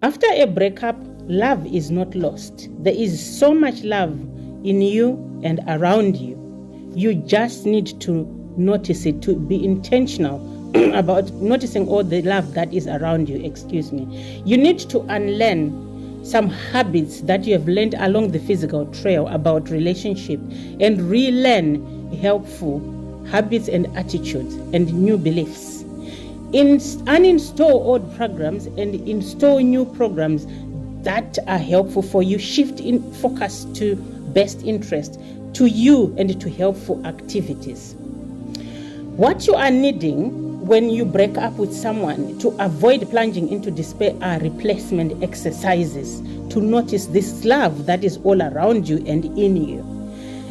After a breakup, love is not lost. There is so much love in you and around you. You just need to notice it, to be intentional about noticing all the love that is around you. You need to unlearn some habits that you have learned along the physical trail about relationship and relearn helpful habits and attitudes and new beliefs. Uninstall old programs and install new programs that are helpful for you. Shift in focus to best interest, to you, and to helpful activities. What you are needing when you break up with someone to avoid plunging into despair are replacement exercises to notice this love that is all around you and in you.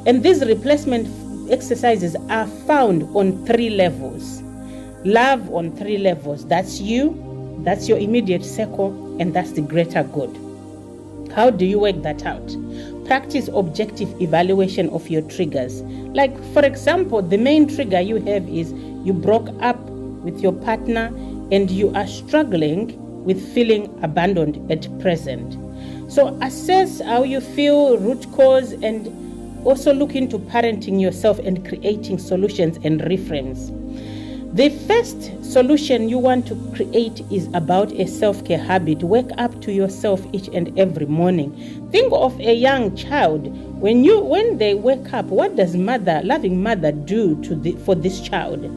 And these replacement exercises are found on 3 levels. Love on 3 levels. That's you, that's your immediate circle, and that's the greater good. How do you work that out? Practice objective evaluation of your triggers. Like, for example, the main trigger you have is you broke up with your partner and you are struggling with feeling abandoned at present. So assess how you feel, root cause, and also look into parenting yourself and creating solutions and reframes. The first solution you want to create is about a self-care habit. Wake up to yourself each and every morning. Think of a young child. When they wake up, what does loving mother do for this child?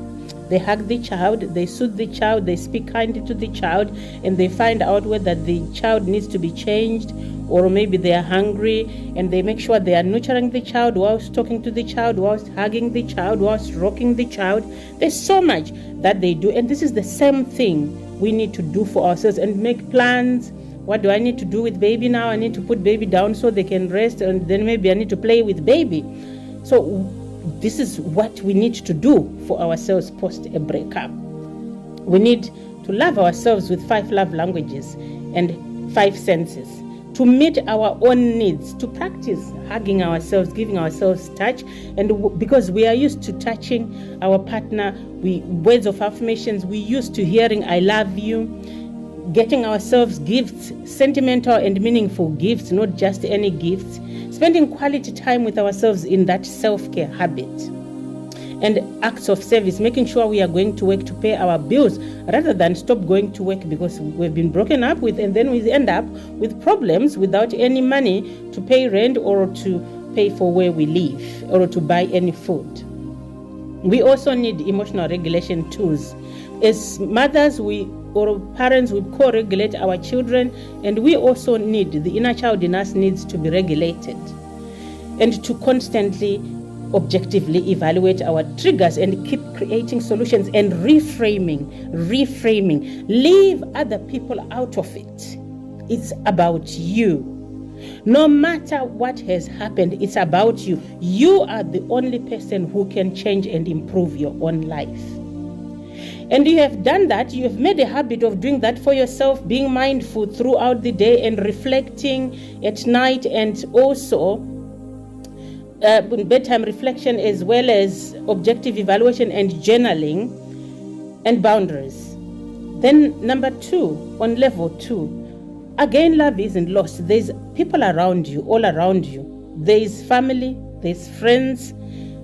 They hug the child, they soothe the child, they speak kindly to the child, and they find out whether the child needs to be changed, or maybe they are hungry, and they make sure they are nurturing the child whilst talking to the child, whilst hugging the child, whilst rocking the child. There's so much that they do, and this is the same thing we need to do for ourselves and make plans. What do I need to do with baby now? I need to put baby down so they can rest, and then maybe I need to play with baby. So this is what we need to do for ourselves post a breakup. We need to love ourselves with 5 love languages and 5 senses, to meet our own needs, to practice hugging ourselves, giving ourselves touch. And because we are used to touching our partner, words of affirmations, we used to hearing I love you, getting ourselves gifts, sentimental and meaningful gifts, not just any gifts, spending quality time with ourselves in that self-care habit, and acts of service, making sure we are going to work to pay our bills rather than stop going to work because we've been broken up with, and then we end up with problems without any money to pay rent or to pay for where we live or to buy any food. We also need emotional regulation tools. As mothers, or parents, we co-regulate our children, and we also need, the inner child in us needs to be regulated, and to constantly objectively evaluate our triggers and keep creating solutions and reframing. Leave other people out of it. It's about you. No matter what has happened, it's about you. You are the only person who can change and improve your own life. And you have done that. You have made a habit of doing that for yourself, being mindful throughout the day and reflecting at night, and also bedtime reflection, as well as objective evaluation and journaling and boundaries. Then number 2, on level 2, again, love isn't lost. There's people around you, all around you. There's family, there's friends,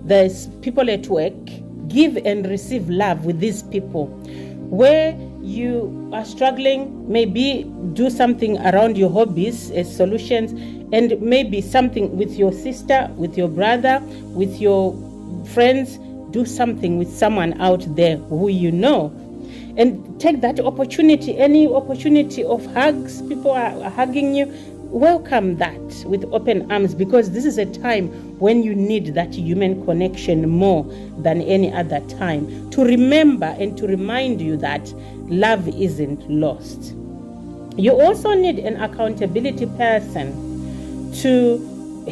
there's people at work. Give and receive love with these people. Where you are struggling, maybe do something around your hobbies as solutions, and maybe something with your sister, with your brother, with your friends. Do something with someone out there who you know, and take that opportunity, any opportunity of hugs. People are hugging you. Welcome that with open arms, because this is a time when you need that human connection more than any other time, to remember and to remind you that love isn't lost. You also need an accountability person to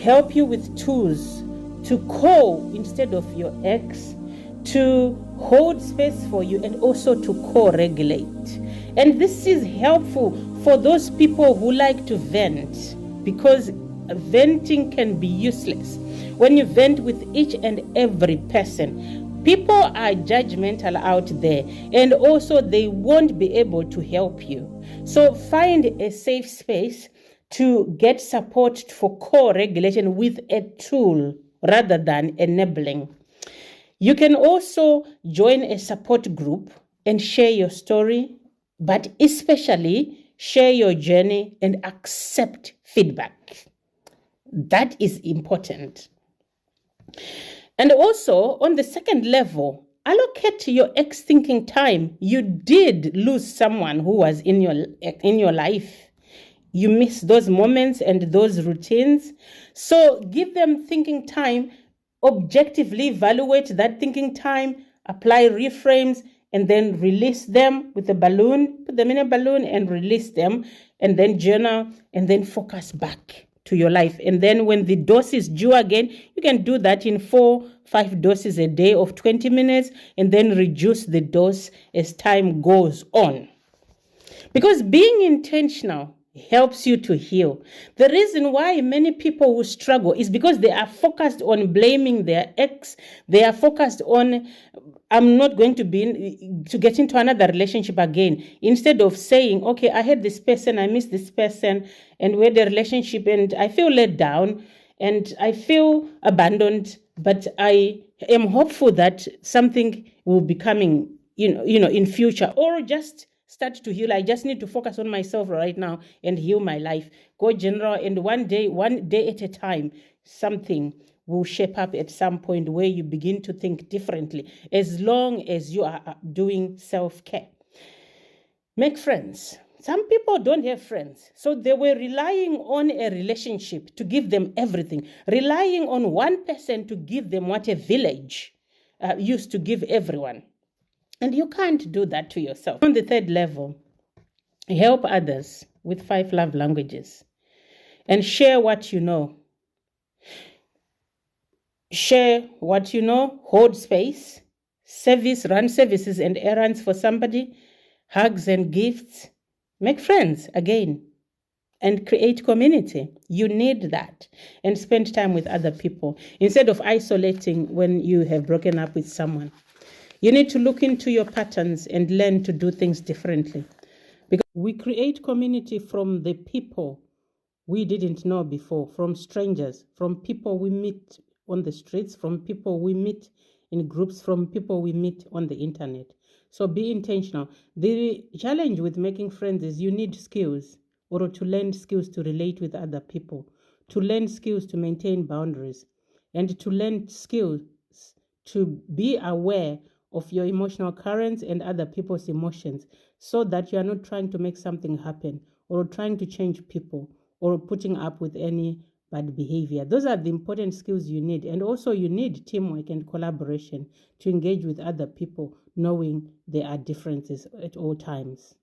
help you with tools, to call instead of your ex, to hold space for you, and also to co-regulate. And this is helpful for those people who like to vent, because venting can be useless. When you vent with each and every person, People are judgmental out there, and also they won't be able to help you. So find a safe space to get support for co-regulation with a tool rather than enabling. You can also join a support group and share your story, but especially share your journey and accept feedback. That is important. And also, on the second level, allocate your ex-thinking time. You did lose someone who was in your life. You miss those moments and those routines. So give them thinking time, objectively evaluate that thinking time, apply reframes, and then release them with a balloon, put them in a balloon and release them, and then journal, and then focus back to your life. And then when the dose is due again, you can do that in 4-5 doses a day of 20 minutes, and then reduce the dose as time goes on. Because being intentional helps you to heal. The reason why many people who struggle is because they are focused on blaming their ex. They are focused on, I'm not going to get into another relationship again. Instead of saying, okay, I had this person, I miss this person, and we had a relationship, and I feel let down, and I feel abandoned, but I am hopeful that something will be coming, in future, or just start to heal. I just need to focus on myself right now and heal my life. Go general, and one day at a time, something will shape up at some point where you begin to think differently, as long as you are doing self-care. Make friends. Some people don't have friends, so they were relying on a relationship to give them everything, relying on one person to give them what a village used to give everyone. And you can't do that to yourself. On the third level, help others with 5 love languages and share what you know. Share what you know, hold space, run services and errands for somebody, hugs and gifts. Make friends again and create community. You need that. And spend time with other people instead of isolating when you have broken up with someone. You need to look into your patterns and learn to do things differently. Because we create community from the people we didn't know before, from strangers, from people we meet on the streets, from people we meet in groups, from people we meet on the internet. So be intentional. The challenge with making friends is you need skills, or to learn skills to relate with other people, to learn skills to maintain boundaries, and to learn skills to be aware of your emotional currents and other people's emotions, so that you are not trying to make something happen or trying to change people or putting up with any bad behavior. Those are the important skills you need. And also you need teamwork and collaboration to engage with other people, knowing there are differences at all times.